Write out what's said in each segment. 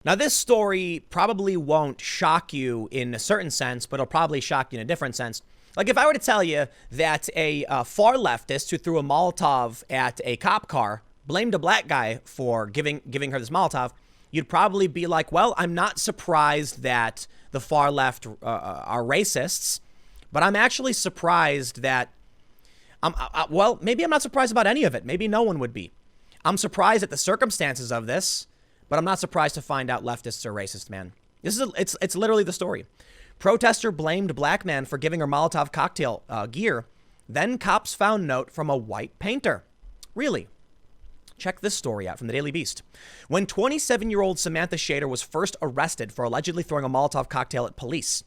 Now, this story probably won't shock you in a certain sense, but it'll probably shock you in a different sense. Like if I were to tell you that a far leftist who threw a Molotov at a cop car blamed a black guy for giving her this Molotov, you'd probably be like, well, I'm not surprised that the far left are racists, but I'm actually surprised that, well, maybe I'm not surprised about any of it. Maybe no one would be. I'm surprised at the circumstances of this, but I'm not surprised to find out leftists are racist, man. It's literally the story. Protester blamed black man for giving her Molotov cocktail gear. Then cops found note from a white painter. Really? Check this story out from the Daily Beast. When 27-year-old Samantha Shader was first arrested for allegedly throwing a Molotov cocktail at police,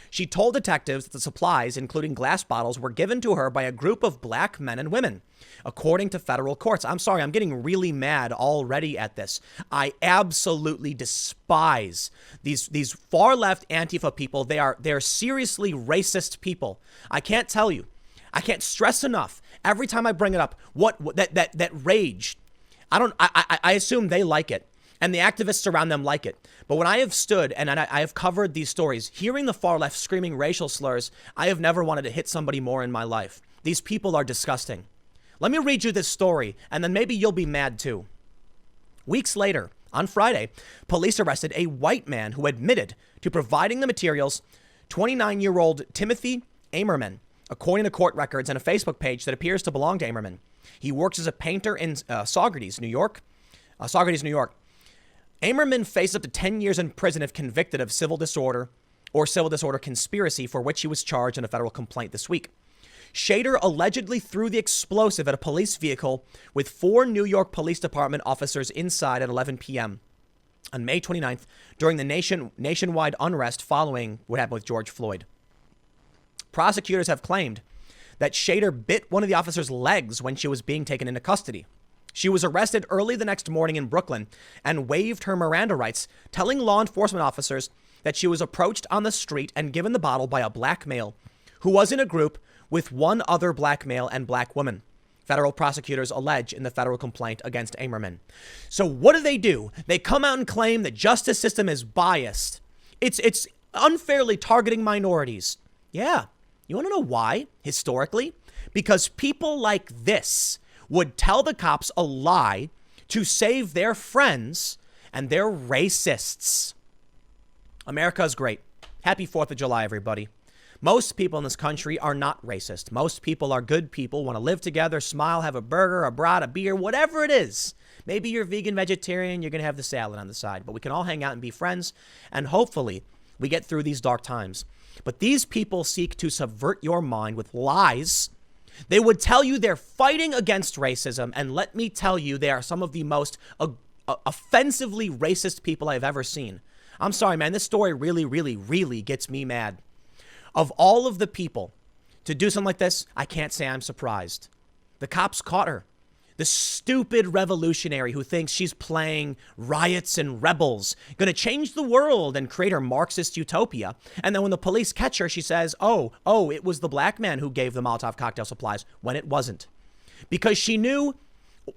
she told detectives that the supplies, including glass bottles, were given to her by a group of black men and women, according to federal courts. I'm sorry, I'm getting really mad already at this. I absolutely despise these far left Antifa people. They're seriously racist people. I can't tell you. I can't stress enough. Every time I bring it up, that rage. I assume they like it. And the activists around them like it. But when I have stood and I have covered these stories, hearing the far left screaming racial slurs, I have never wanted to hit somebody more in my life. These people are disgusting. Let me read you this story, and then maybe you'll be mad too. Weeks later, on Friday, police arrested a white man who admitted to providing the materials, 29-year-old Timothy Amerman, according to court records and a Facebook page that appears to belong to Amerman. He works as a painter in Saugerties, New York. Amerman faced up to 10 years in prison if convicted of civil disorder or civil disorder conspiracy, for which he was charged in a federal complaint this week. Shader allegedly threw the explosive at a police vehicle with 4 New York Police Department officers inside at 11 p.m. on May 29th during the nationwide unrest following what happened with George Floyd. Prosecutors have claimed that Shader bit one of the officers' legs when she was being taken into custody. She was arrested early the next morning in Brooklyn and waived her Miranda rights, telling law enforcement officers that she was approached on the street and given the bottle by a black male who was in a group with one other black male and black woman. Federal prosecutors allege in the federal complaint against Amerman. So what do? They come out and claim the justice system is biased. It's unfairly targeting minorities. Yeah. You want to know why? Historically? Because people like this would tell the cops a lie to save their friends, and they're racists. America is great. Happy 4th of July, everybody. Most people in this country are not racist. Most people are good people, want to live together, smile, have a burger, a brat, a beer, whatever it is. Maybe you're vegan, vegetarian, you're going to have the salad on the side, but we can all hang out and be friends, and hopefully we get through these dark times. But these people seek to subvert your mind with lies. They would tell you they're fighting against racism, and let me tell you, they are some of the most offensively racist people I've ever seen. I'm sorry, man, this story really, really, really gets me mad. Of all of the people to do something like this, I can't say I'm surprised. The cops caught her. The stupid revolutionary who thinks she's playing riots and rebels, going to change the world and create her Marxist utopia. And then when the police catch her, she says, oh, it was the black man who gave the Molotov cocktail supplies, when it wasn't. Because she knew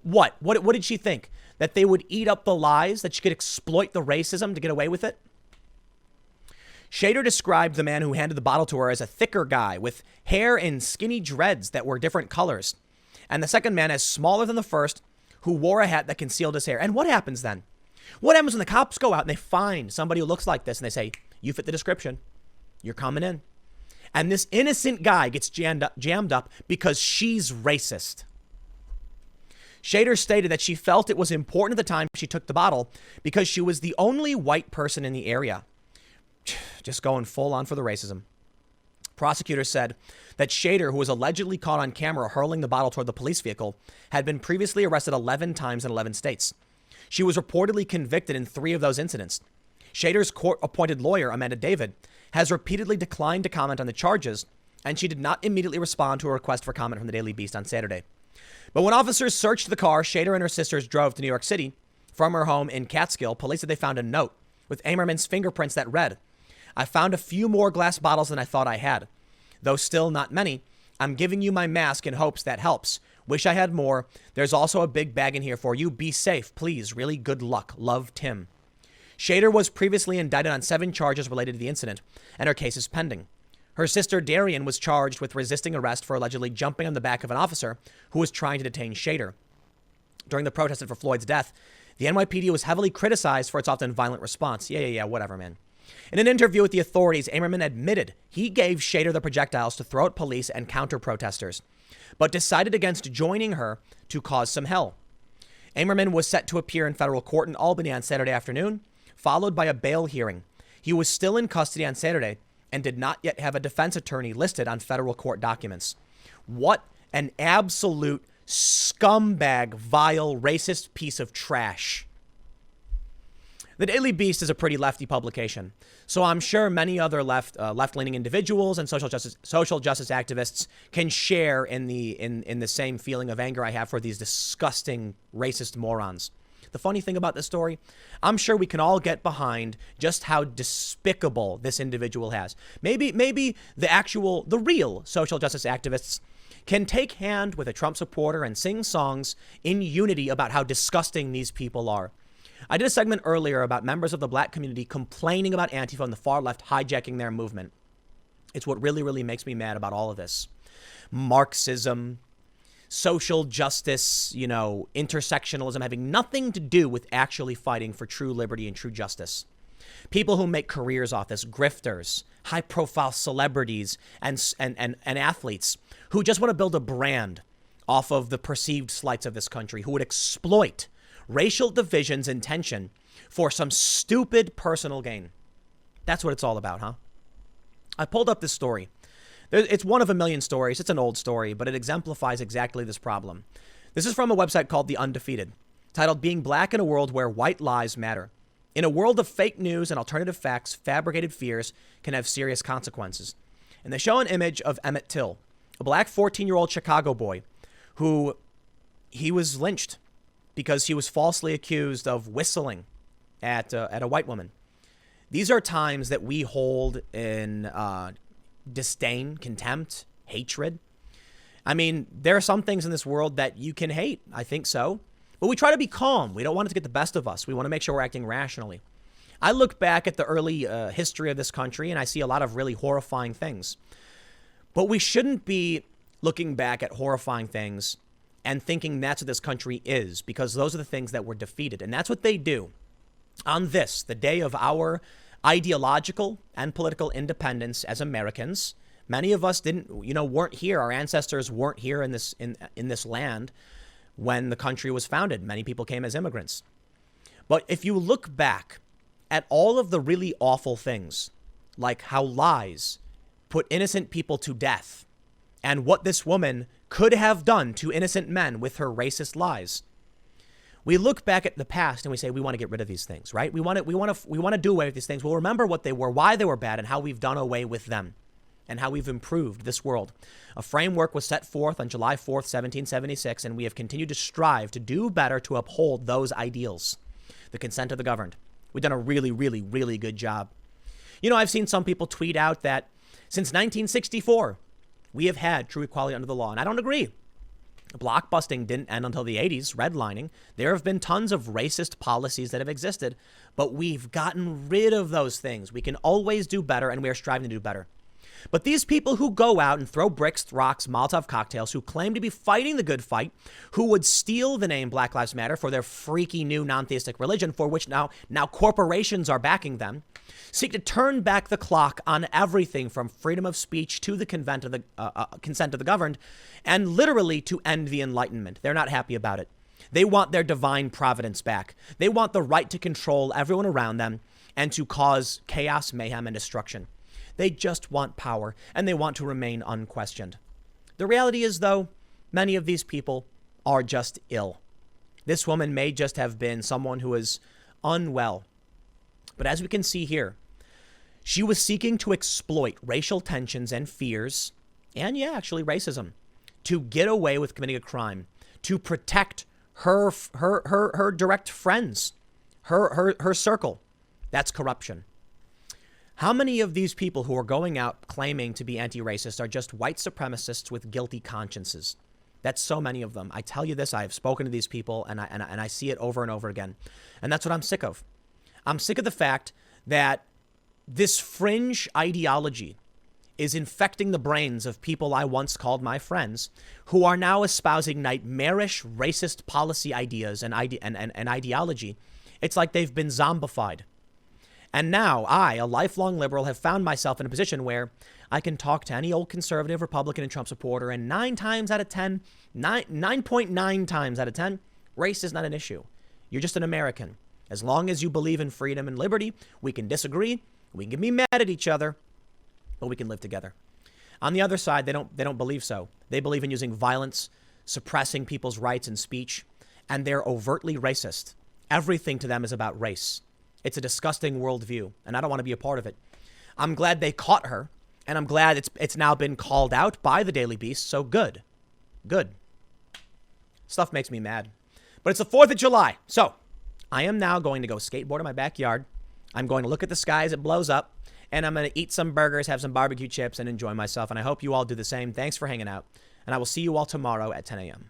what? What did she think? That they would eat up the lies, that she could exploit the racism to get away with it? Shader described the man who handed the bottle to her as a thicker guy with hair in skinny dreads that were different colors. And the second man as smaller than the first, who wore a hat that concealed his hair. And what happens then? What happens when the cops go out and they find somebody who looks like this and they say, you fit the description, you're coming in. And this innocent guy gets jammed up because she's racist. Shader stated that she felt it was important at the time she took the bottle because she was the only white person in the area. Just going full on for the racism. Prosecutors said that Shader, who was allegedly caught on camera hurling the bottle toward the police vehicle, had been previously arrested 11 times in 11 states. She was reportedly convicted in 3 of those incidents. Shader's court-appointed lawyer, Amanda David, has repeatedly declined to comment on the charges, and she did not immediately respond to a request for comment from the Daily Beast on Saturday. But when officers searched the car Shader and her sisters drove to New York City from her home in Catskill, police said they found a note with Amerman's fingerprints that read, I found a few more glass bottles than I thought I had. Though still not many, I'm giving you my mask in hopes that helps. Wish I had more. There's also a big bag in here for you. Be safe, please. Really good luck. Love, Tim. Shader was previously indicted on 7 charges related to the incident, and her case is pending. Her sister, Darian, was charged with resisting arrest for allegedly jumping on the back of an officer who was trying to detain Shader. During the protest for Floyd's death, the NYPD was heavily criticized for its often violent response. Yeah, whatever, man. In an interview with the authorities, Amerman admitted he gave Shader the projectiles to throw at police and counter-protesters, but decided against joining her to cause some hell. Amerman was set to appear in federal court in Albany on Saturday afternoon, followed by a bail hearing. He was still in custody on Saturday and did not yet have a defense attorney listed on federal court documents. What an absolute scumbag, vile, racist piece of trash. The Daily Beast is a pretty lefty publication, so I'm sure many other left-leaning individuals and social justice activists can share in the same feeling of anger I have for these disgusting racist morons. The funny thing about this story, I'm sure we can all get behind just how despicable this individual has. Maybe the real social justice activists can take hand with a Trump supporter and sing songs in unity about how disgusting these people are. I did a segment earlier about members of the black community complaining about Antifa and the far left hijacking their movement. It's what really, really makes me mad about all of this. Marxism, social justice, intersectionalism having nothing to do with actually fighting for true liberty and true justice. People who make careers off this, grifters, high-profile celebrities, and athletes who just want to build a brand off of the perceived slights of this country, who would exploit racial divisions and tension for some stupid personal gain. That's what it's all about, huh? I pulled up this story. It's one of a million stories. It's an old story, but it exemplifies exactly this problem. This is from a website called The Undefeated, titled Being Black in a World Where White Lies Matter. In a world of fake news and alternative facts, fabricated fears can have serious consequences. And they show an image of Emmett Till, a black 14-year-old Chicago boy who he was lynched because he was falsely accused of whistling at a white woman. These are times that we hold in disdain, contempt, hatred. I mean, there are some things in this world that you can hate. I think so. But we try to be calm. We don't want it to get the best of us. We want to make sure we're acting rationally. I look back at the early history of this country and I see a lot of really horrifying things. But we shouldn't be looking back at horrifying things and thinking that's what this country is, because those are the things that were defeated. And that's what they do. On this, the day of our ideological and political independence as Americans, many of us weren't here. Our ancestors weren't here in this land when the country was founded. Many people came as immigrants. But if you look back at all of the really awful things, like how lies put innocent people to death, and what this woman could have done to innocent men with her racist lies, we look back at the past and we say we want to get rid of these things, right? We want to do away with these things. We'll remember what they were, why they were bad, and how we've done away with them, and how we've improved this world. A framework was set forth on July 4th, 1776, and we have continued to strive to do better to uphold those ideals. The consent of the governed. We've done a really, really, really good job. I've seen some people tweet out that since 1964, we have had true equality under the law, and I don't agree. Blockbusting didn't end until the 80s, redlining. There have been tons of racist policies that have existed, but we've gotten rid of those things. We can always do better, and we are striving to do better. But these people who go out and throw bricks, rocks, Molotov cocktails, who claim to be fighting the good fight, who would steal the name Black Lives Matter for their freaky new non-theistic religion, for which now corporations are backing them, seek to turn back the clock on everything from freedom of speech to the consent of the governed, and literally to end the Enlightenment. They're not happy about it. They want their divine providence back. They want the right to control everyone around them and to cause chaos, mayhem, and destruction. They just want power, and they want to remain unquestioned. The reality is, though, many of these people are just ill. This woman may just have been someone who is unwell. But as we can see here, she was seeking to exploit racial tensions and fears, and actually racism, to get away with committing a crime, to protect her direct friends, her circle. That's corruption. How many of these people who are going out claiming to be anti-racist are just white supremacists with guilty consciences? That's so many of them. I tell you this, I have spoken to these people and I see it over and over again. And that's what I'm sick of. I'm sick of the fact that this fringe ideology is infecting the brains of people I once called my friends, who are now espousing nightmarish racist policy ideas and ideology. It's like they've been zombified. And now I, a lifelong liberal, have found myself in a position where I can talk to any old conservative, Republican, and Trump supporter, and 9.9 times out of 10, race is not an issue. You're just an American. As long as you believe in freedom and liberty, we can disagree, we can be mad at each other, but we can live together. On the other side, they don't believe so. They believe in using violence, suppressing people's rights and speech, and they're overtly racist. Everything to them is about race. It's a disgusting worldview, and I don't want to be a part of it. I'm glad they caught her, and I'm glad it's now been called out by the Daily Beast, so good. Good. Stuff makes me mad. But it's the 4th of July, so I am now going to go skateboard in my backyard. I'm going to look at the sky as it blows up, and I'm going to eat some burgers, have some barbecue chips, and enjoy myself, and I hope you all do the same. Thanks for hanging out, and I will see you all tomorrow at 10 a.m.